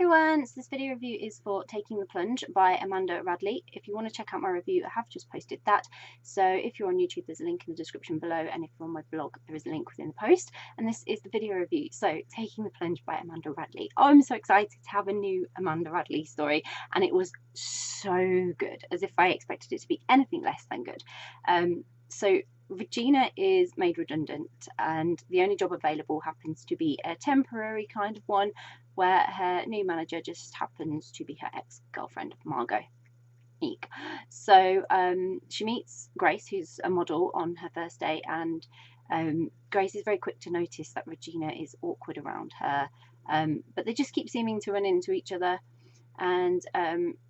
everyone, so this video review is for Taking the Plunge by Amanda Radley. If you want to check out my review, I have just posted that. So if you're on YouTube, there's a link in the description below, and if you're on my blog, there is a link within the post. And this is the video review. So Taking the Plunge by Amanda Radley. Oh, I'm so excited to have a new Amanda Radley story, and it was so good, as if I expected it to be anything less than good. So Regina is made redundant, and the only job available happens to be a temporary kind of one where her new manager just happens to be her ex-girlfriend, Margot. Eek. So she meets Grace, who's a model, on her first day, and Grace is very quick to notice that Regina is awkward around her, but they just keep seeming to run into each other. And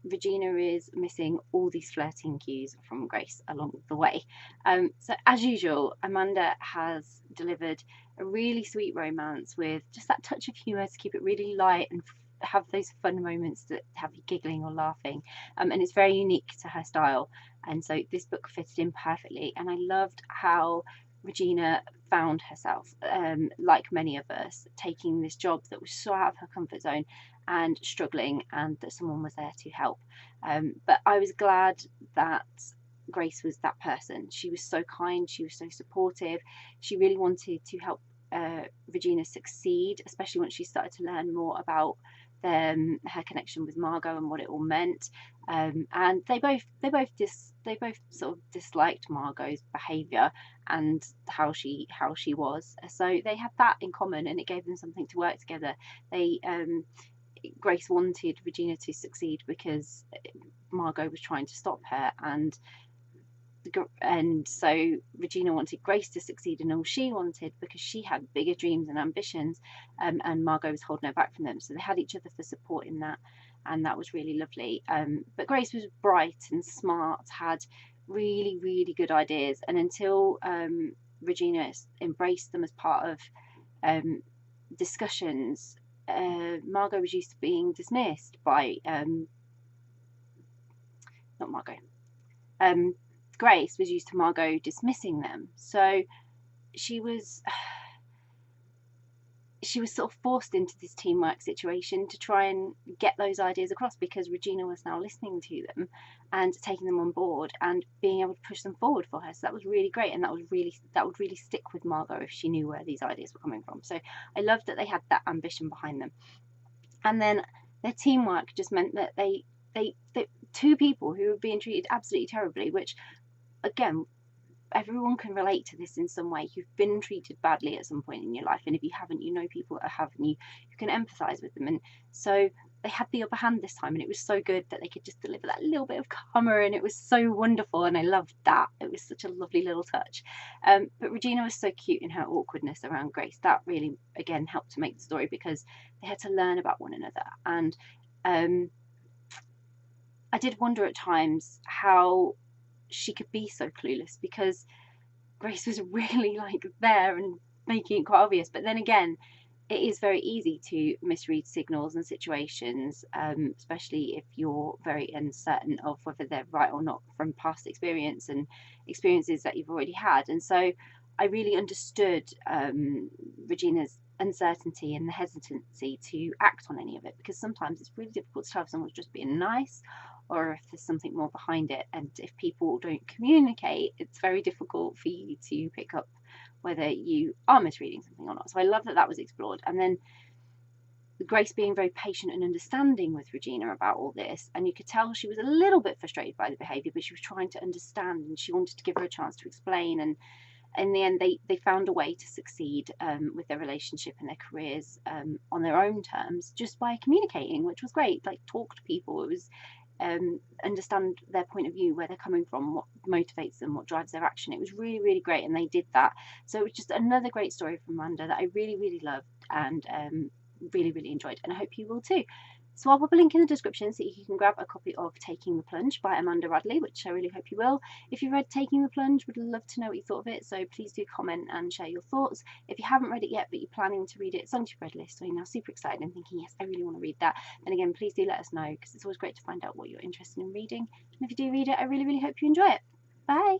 Regina is missing all these flirting cues from Grace along the way. So as usual, Amanda has delivered a really sweet romance with just that touch of humour to keep it really light and have those fun moments that have you giggling or laughing. And it's very unique to her style. And so this book fitted in perfectly. And I loved how Regina found herself, like many of us, taking this job that was so out of her comfort zone and struggling, and that someone was there to help. But I was glad that Grace was that person. She was so kind, she was so supportive, she really wanted to help Regina succeed, especially once she started to learn more about her connection with Margot and what it all meant. And they both sort of disliked Margot's behaviour and how she was. So they had that in common, and it gave them something to work together. Grace wanted Regina to succeed because Margot was trying to stop her, and so Regina wanted Grace to succeed in all she wanted because she had bigger dreams and ambitions, and Margot was holding her back from them. So they had each other for support in that, and that was really lovely. But Grace was bright and smart, had really good ideas, and until Regina embraced them as part of discussions, Margot was used to being dismissed by not Margot. Grace was used to Margot dismissing them. So she was sort of forced into this teamwork situation to try and get those ideas across, because Regina was now listening to them and taking them on board and being able to push them forward for her. So that was really great, and that would really stick with Margot if she knew where these ideas were coming from. So I loved that they had that ambition behind them. And then their teamwork just meant that they two people who were being treated absolutely terribly, which again, everyone can relate to this in some way. You've been treated badly at some point in your life, and if you haven't, you know people that have, and you can empathise with them. And so they had the upper hand this time, and it was so good that they could just deliver that little bit of karma, and it was so wonderful, and I loved that. It was such a lovely little touch. But Regina was so cute in her awkwardness around Grace. That really, again, helped to make the story, because they had to learn about one another. And I did wonder at times how she could be so clueless, because Grace was really like there and making it quite obvious. But then again, it is very easy to misread signals and situations, especially if you're very uncertain of whether they're right or not from past experience and experiences that you've already had. And so I really understood Regina's uncertainty and the hesitancy to act on any of it, because sometimes it's really difficult to tell if someone's just being nice or if there's something more behind it. And if people don't communicate, it's very difficult for you to pick up whether you are misreading something or not. So I love that that was explored. And then Grace being very patient and understanding with Regina about all this, and you could tell she was a little bit frustrated by the behaviour, but she was trying to understand, and she wanted to give her a chance to explain. And in the end, they found a way to succeed with their relationship and their careers on their own terms, just by communicating, which was great. Like, talk to people. It was understand their point of view, where they're coming from, what motivates them, what drives their action. It was really great, and they did that. So it was just another great story from Amanda that I really loved, and really enjoyed, and I hope you will too. So I'll pop a link in the description so you can grab a copy of Taking the Plunge by Amanda Radley, which I really hope you will. If you read Taking the Plunge, would love to know what you thought of it, so please do comment and share your thoughts. If you haven't read it yet, but you're planning to read it, it's on your read list, or you're now super excited and thinking, yes, I really want to read that, then again, please do let us know, because it's always great to find out what you're interested in reading. And if you do read it, I really hope you enjoy it. Bye!